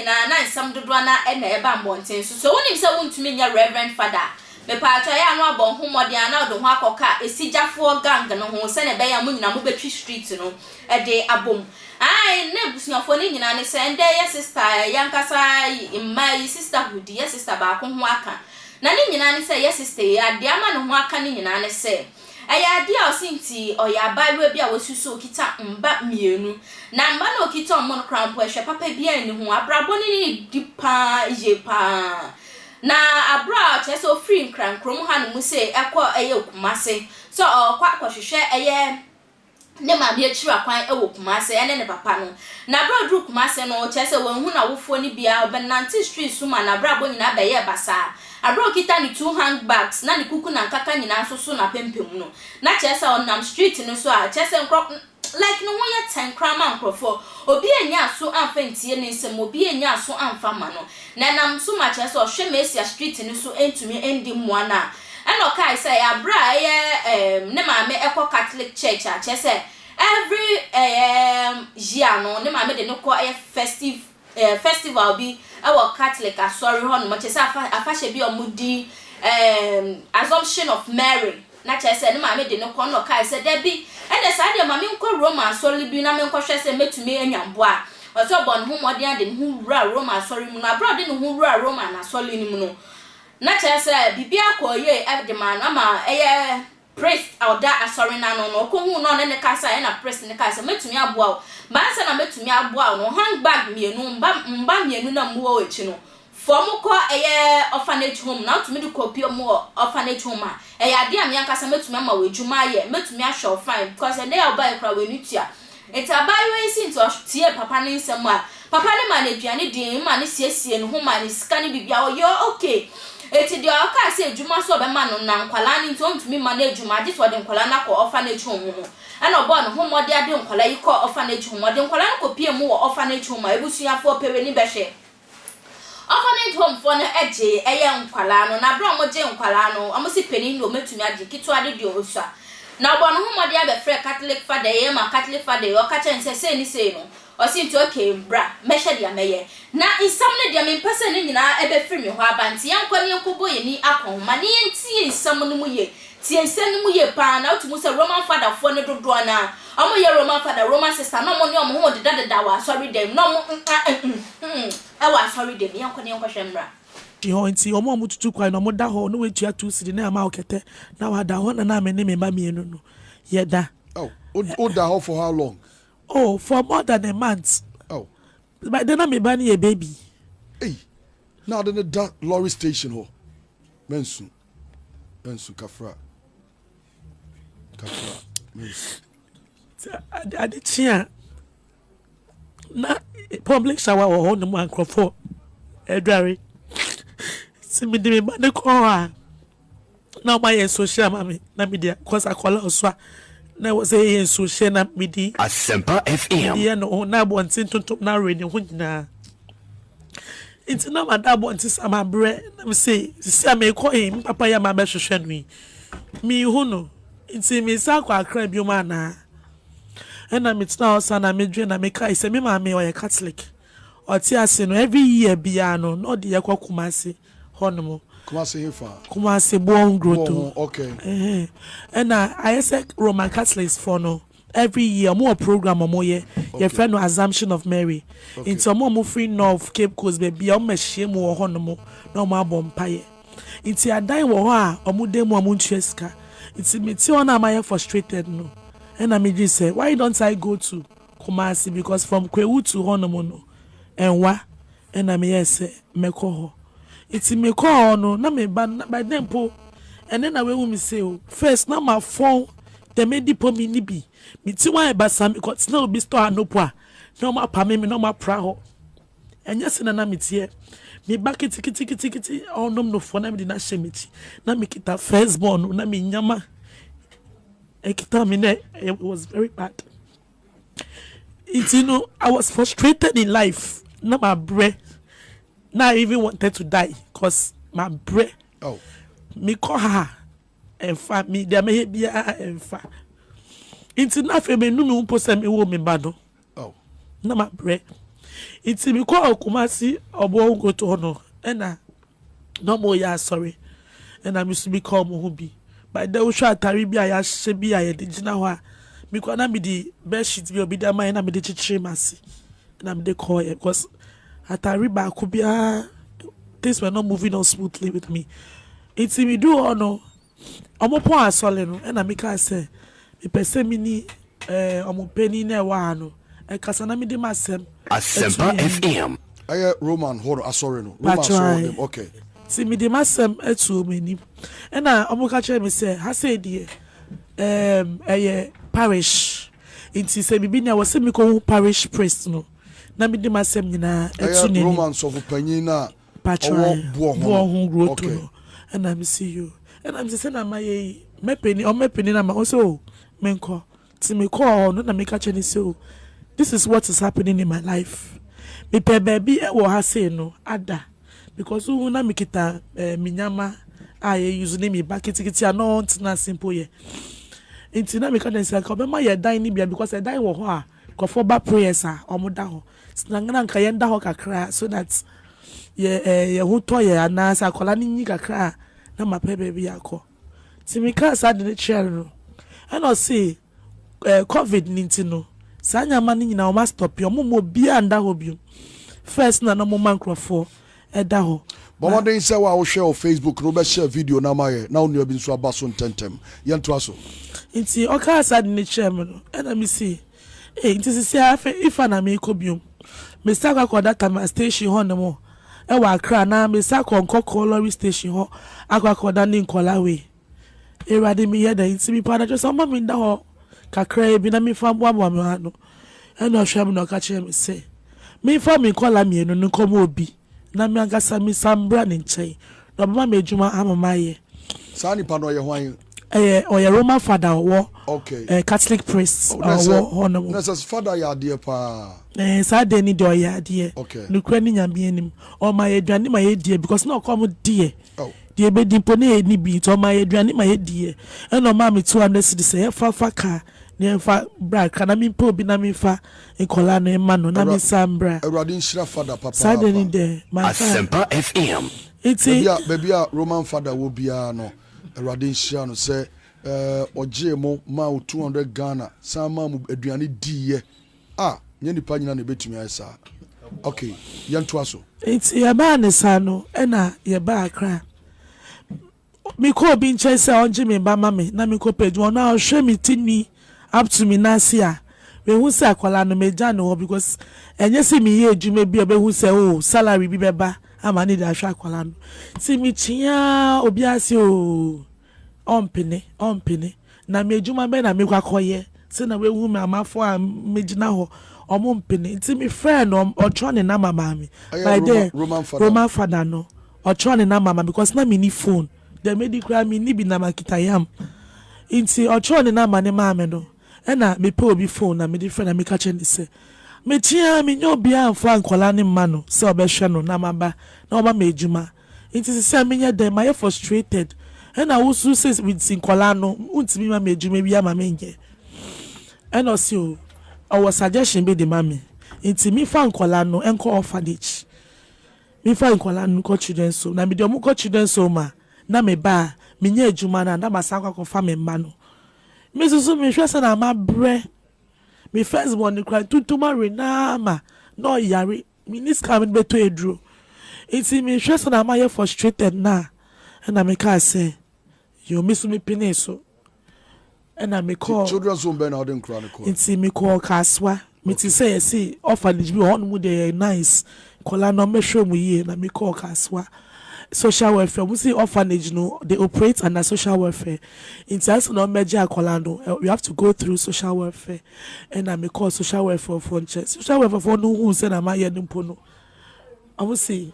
nyina na nsam dodo na na eba mbonten so wonim se wontumi nya reverend father me pa acha ya no abon homode ana do ho akoka esigyafo gang no ho se na be ya mu nyina mo betwi street no de abom ai na busuafo ni nyina ne se nde ye sister yankasa imma yi sisterhood ye sister ba ko ho aka na ni nyina ne se ye sister ya de ama no ho aka ni nyina ne se aya dia osinti oya bawe bia wosusu okita mba mienu na mba na okita omon krampo ehwe papa bia ni ho abrabo ni dipa je pa na abra cheso free krankrom ha no mu se ekọ eye Kumasi so kwa hwehwe eye ne ma bia chira kwan ewo Kumasi ene ne papa no na bra dru Kumasi no chese wonhu na wofo ni bia obenante street suma na brabo nyina be ye basa abro kita ni 2 handbags na ni kuku na nkaka nyina so na pempem no na chese onam street no so a chese nkro like no ye 10 krama nkrofo obi enya so amfa ntie ne nsem obi enya so amfa ma no na nam so ma chese ohwe mesia street no so entumi endi moa na eno kai say abra ye ne ma me ekọ Catholic church a chese every year no ne ma me de no ko festival bi our Catholic sorry ho no chese afa she bi omudi Assumption of Mary na chese ne ma me de no ko no kai say there bi ene sa de ma me nko Roman sorry bi na me nko hwe se metumi anyambo a oso bon ho mode ade ne hu wura Roman sorry mu na bro de ne hu wura Roman na sorry ni mu no na chese bibia akoye de man ama eye priest oda asori na no ko hu no ne kasa na priest ne kasa metumi aboa ba nsa na metumi aboa no handbag mienu mba mienu na muo echi no fom ko eye orphanage home na tumi de copy mo orphanage home a eye ade am yankasa metumi ama wejuma ye metumi ahwe fine because they oba ekra we nutia eta ba we sin to tie papa ne nsem a papa ne ma na aduane din ma ne siesie no ho ma ne sika ne bibia o yo okay eti dia aka se ejuma so be ma no na nkwala ni nto ntumi ma na ejuma adi so de nkwala na ko orphanage home no ana obo no ho mode ade nkwala yi ko orphanage home de nkwala no ko pie mu wo orphanage home ebusuafo pewe ni behwe orphanage home for no eje eye nkwala no na bro mo je nkwala no amosi peni no metumi ade kitu ade di osa na obo no ho mode abe free Catholic father ye ma Catholic father yo ka chen se ni se no osinti okay bra mesha dia meye na insam ne dia me pese ne nyina ebe firi me ho abanti yankwa ne yankobo ye ni akon ma ne ntie insam no mu ye tie nsam no mu ye pa na otumu se Roman father fo ne dodo na omo ye Roman father Roman sister no mo ne omo ho deda wa sorry dem no mo wa sorry dem yankwa ne yankwa hwembra ho nti omo mututu kwai no mo da ho no wetua 2 cedi na ama okete na wa da ho na me ne me ba mienu no ye da oh da ho for how long? Oh, for more than a month. Oh. But then I'm a baby. Hey. Now then the lorry station ho. Mensu Kafra. Mensu. I did see na public shower or on the microphone. Edward. See me the man the call. Now my social mommy, na media, cause I call also. Na was a social media. Asempa FM. Yeah, no, na wanting to na radio na. It's na my dad wants some bread. Let say I may call him Papa ya my best me. Me who no. It's me sakwa crab you man. And I'm it's now son I made and I make I say me mammy or a Catholic. Or Tiasino every year piano, not the Yakwa Kumasi, Honomo. Kumasi born growth. Okay. And I say Roman Catholics for no. Every year more program or more year. Your friend no Assumption of Mary. Into more free north Cape Coast baby on my shame or honomo no more bompire. Into a die war or mudemo muncheska. It's me tiona my frustrated no. And I may just say, why don't I go to Kumasi? Because from Kwewu to Honomo no. And what? And I may say, Mekoho. It's me call no, na me by them po. And then I will me say, first, now my phone, the medipo me nibi. Me ti wa ba sam because no be store no po. No ma pa me no ma pra ho. And yes na me tie. Me back tiki oh no phone na me na shemiti. Na me kita first born na me nyama. E kita me ne it was very bad. It's I was frustrated in life. Na my breath. Now I even wanted to die because my breath. Oh. Me call her and fa me there may be and fa. It's enough me no me umpo se me wo me bado. Oh. Na my breath. It's me call Kumasi obo go to no ena no more ya sorry. And I used to be called Mohubi. But they will try to be a should be a digina wa. Because I'm the best shit will be the mind I'm the chichimasi. And I'm the call because at a riba could be things were not moving on smoothly with me. It's me do or no. I'm a poor soleno and I make I say, if I say mini penny ne wano. And Casanami de Massem. Asempa FM. Roman, hold on, sorry no. Roman saw him. Okay. See me the masem etu many. And I catch me say, I say dear parish. Inti say bibi na was me ko parish priest no. Na me de masem nyina etu ni. Roman so for penina. Patron. Bo grow to no. And I see you. And I'm saying na my me penny na ma also menko. Ti me call no na me catch ni so. This is what is happening in my life. Me pe baby e wo ha say no ada. Because who na mikita minyama use name back it no na simple ye. Inti na meka den say ko be ma ye dan ni bia because e dan wo ho a ko for ba prayers a omoda ho. Sinangana nka ye nda ho kakra so that ye ho to ye ana sa kola ni nyi kakra na ma pe baby akọ. Ti meka sa de chair no. And I say COVID ninti no. Sa nyama ni nyina o ma stop yo mo bia nda ho bi. First na no mo mankrofo edaho. But what they say we share on Facebook, no share video na maye. Now you been so abaso tentem. Yanto aso. Inti oka sad ni chairman. And I see. Inti si if na me ko biom. Me sta kwa that time station ho no mo. E wa Accra na me sta kwa nkoko lorry station ho. Akwa da ni nkola we. E rade me here da inti mi pa na just mama me nda ho. Kakra bi na me fa bo abo me no. E no hwam no ka chere me say. Me fa me nkola me no nkomo obi. Na me agasa mi sambra ni nchai. No baba me adwuma amamaye. Sani pa no ye hwan? Oye Roman Father wo. Okay. Catholic priest wo hono. Na says father ya de pa. Sa de ni de oya de. Okay. Nukra ni nyame anim. O ma ye aduane ma ye die because na come die. Oh. Die be dimpo na ni bi to ma ye aduane ma ye die. E no ma me 200 cedis say fa ka. Ne fa bra kana mi po bi na mi fa enkola no ema no na mi sambra. Erade nshira father papa. Sa de ni de. Asempa FM. Iti baby Roman Father wo bia no. Erade nshira no say oje mo ma 200 Ghana sama mu aduane diye. Nye nipa nyina na betumi ayesa. Okay, yanto aso. Iti ya ba ne sa no na ye ba Accra. Mi ko bi nche se onje me ba mame na mi ko page won na hwe mi tini up to me nasia. We hu se akwala no meja no because enye se mi ye adwuma bi obe hu se salary bi beba ama ni da hwe akwala no. Si mi chia obi ase ompene na me adwuma be na me kwakoye se na we hu me amafo a mejina ho omo mpene nti me friend otro ne na mama mi by the Roman Father no otro ne na mama because na me ni phone the medical me ni bi na makita yam nti otro ne na mama ne mama no na me pe obi phone na me di friend na me ka che ni se me tia me nyo bia amfo ankola ne mma no se obehwe no na maba na oba me adwuma nti se me nya dem I frustrated na wo su se with sinkola no untimi ma me adwuma bia ma me nge I see our suggestion be the mommy. It's me fan colano and call orphanage. Me fan colano co children so. Na me do co children so ma. Na me ba me nye jumana na masaka confirm me mano. Me so me shwesa na ma bre. Me first born ni cry to marry na ma. No yari. Me nis coming be to edru. It's me shwesa na ma ye frustrated na. And I me ka say you miss me pine so. And I me call children's home ben Odin Chronicle. It's me call Kaswa. Me to say see orphanage be on with the nice. Kola no me show me ye na me call Kaswa. Social welfare. We see orphanage no they operate under social welfare. It's also no major Kolando. We have to go through social welfare. And I me call social welfare for social welfare for no who said am I nimpono. I will say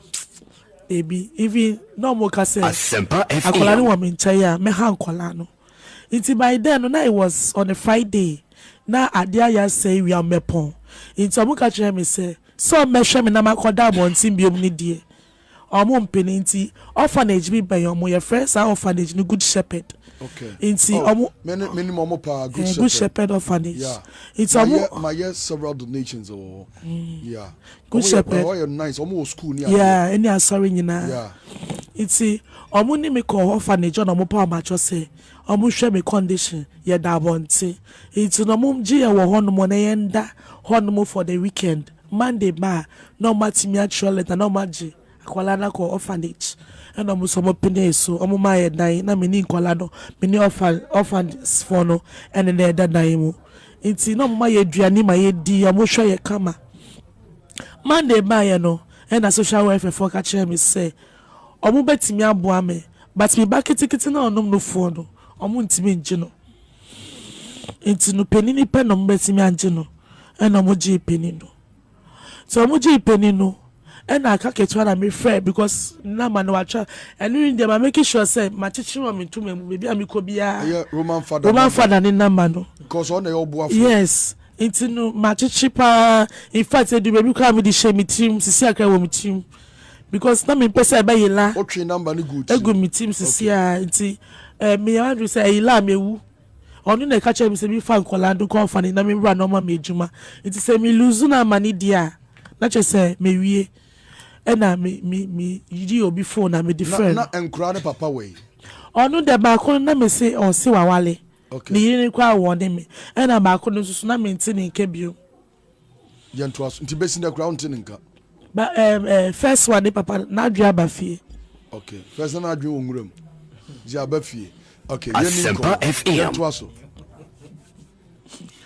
baby even no more kase. Akola no woman chaya me han kola no. It's by then, no, it was on a Friday. Na adia ya say we are mepon. It's a muka me say, so measure me na makoda bon team be omni die. omo mpeni nti orphanage bi ben omo your friends are orphanage no Good Shepherd. Okay. Nti omo minimum pa Good Shepherd orphanage. Yeah. It's omo my yes several donations or yeah. Good Shepherd. Oh, nice. Omo school near. Yeah, any sorry nyina. Yeah. Nti omo ni me call orphanage on omo pa ma cho say omo hwe me condition ye da bonte. Nti no mum gi ye wo hono mo na yenda hono for the weekend. Monday ba no matimi actual letter no maji akwala na ko orphanage. And I'm some opinion so I'm my dying. Na mini nkwala mini orphans for no and then that dying. It's no my aduani my di I'm sure you come. Monday by no and a social welfare for catch me say omo betimi aboa me but me back ticket na onom no phone no omo ntimi nje no. It's no penny ni pen no betimi anje no and omo ji penny no. So omo ji penny no. And I can't get one me fair because now man watch and you them are making sure say my teaching me to me maybe I could be a Roman Father in number no because on the old boy yes it's no my cheaper in fact they do baby come the shame me team see I can with team because na me person by la what train number ni good e go me team see nti me Andrew say la me wu onu na catch me say me fan kola do company na me run normal me juma it say me lose na money dia na che say me wie ena me yidi obi phone na me different na enkura ne papa we onu de ba ko na me say on si wawale okay ni yini kwa won me ena ba ko no susu na me nti ne nke bio yento aso nti besi na kura nti ne nka ba first one papa na adua ba fie okay first na adua wonguram ji aba fie okay Asempa FM yento aso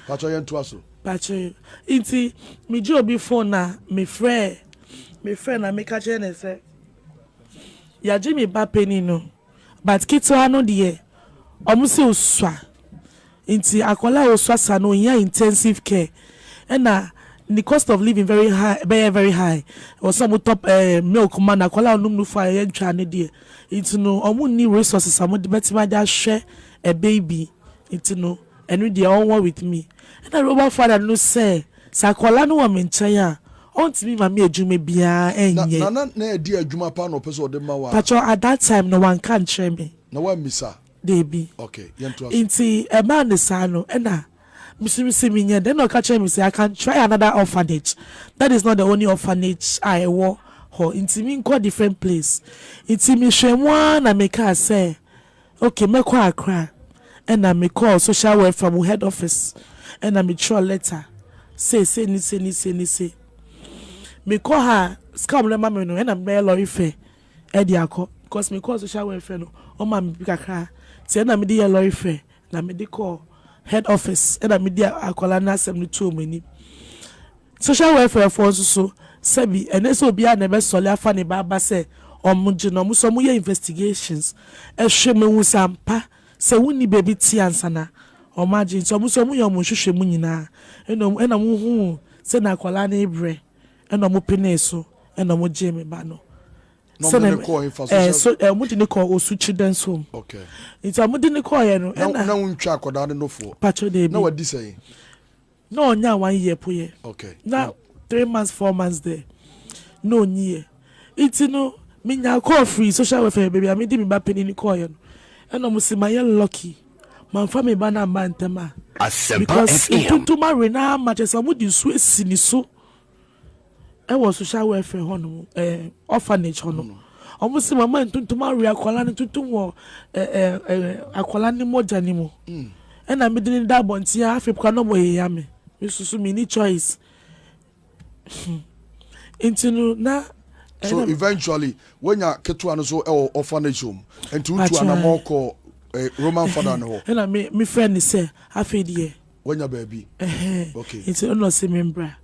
pacho yento aso pacho nti me ji obi phone na me friend na me catch ne say ya ji me ba penny no but kitwa no de omo se osua nti akola osua sa no ya intensive care and the cost of living very high or some top milk man akola onum no fa ya ntwa ne de nti no omo ni resources am de betima da hwe a baby nti no enu de all with me and Roman Father no say sakola no wa me nchen a ontimi mama adwuma bia enye na edi adwuma pa no pese ode ma wa pacho at that time no one can share me na wa misa they be okay yento aso inti a man is ano ena misi minya then no catch me say I can try another orphanage that is not the only orphanage I wo ho inti mi nko different place inti mi hwemwa na make her say okay me kwa Accra ena me call social welfare from head office ena me throw letter say ni me call her scam le mama no ena me lorry fare e di akọ because me call social welfare no o ma me kakra say na me di lorry fare na me di call head office ena me di akola na asem no to mani social welfare for so sabi ene so obi a na be sole afa ne baba say omuje no mo so mo ye investigations e hwe me hu sampa say woni baby ti ansana o ma ji so mo ye mo hwehwe mu nyina ena mo hu say na akola na ebre ena mo pene so ena mo je me ba no so mo di ne call osu children's home okay it's mo di ne call ye no ena na untwa akoda ne no fo pacho dey na wadi say no nya 1 year po ye okay now 3 months 4 months there no year it's no me nya call free social welfare baby I me di me ba pene ni call ye no ena mo si my lucky man fa me ba na ma ntema Asempa FM to marry na ma che so mo di so esini so e was social welfare hono orphanage hono omo si mama ntuntuma ria akwala ne tuntum wo akwala ne moja ni mo e na me din da bonti afipka no mo ye ya me susu me ni choice intinu na so eventually when ya ketu ano so orphanage home and to anamoko Roman Father no e na me friend say afedie when ya baby okay intinu no se membra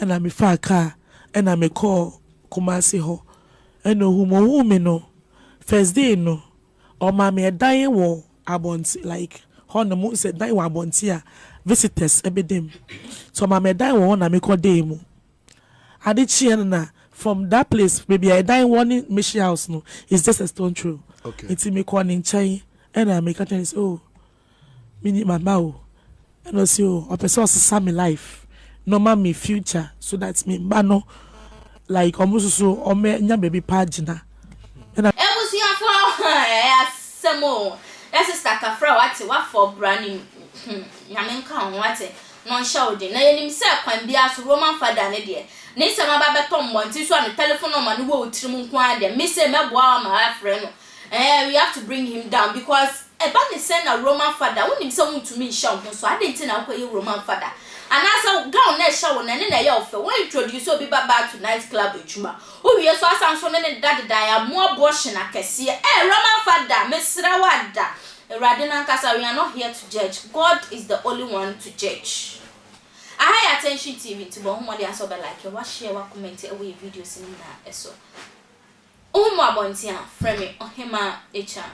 e na me fa car ena me call Kumasi ho ena hu me no first day no o ma me dan wo abonti like ho no mu say dan wo abonti a visitors ebedem so ma me dan wo na me call day mu ade chi na from that place maybe I dan one mission house no it's just a stone throw okay it's me call in chai ena me catch say oh me ni mama o ena say oh o person say me life no ma me future so that's me ba no like almost so nya baby pagina ebusuafo asemo sister kafra what for branding nyame nka ho wate non show de na yenim se kwan bia so Roman Father ne de ne se ma ba beto mbonti so an telephone number no wo tirim nko ade me se meboa ma afre no we have to bring him down because eba ne se na Roman Father wonim se wuntumi show ho so ade nti na akoye Roman Father anasa gown na show na ne na ye ofe when introduce obi baba to night club ejuma o wie so asanso ne dada ya Ab0rtion akese Roman Father mesra wada Radina Kasa, we are not here to judge. God is the only one to judge. I high attention TV to bon mo dey aso be like you share wa comment away videos in na eso. Umu abontia frame ohema echa.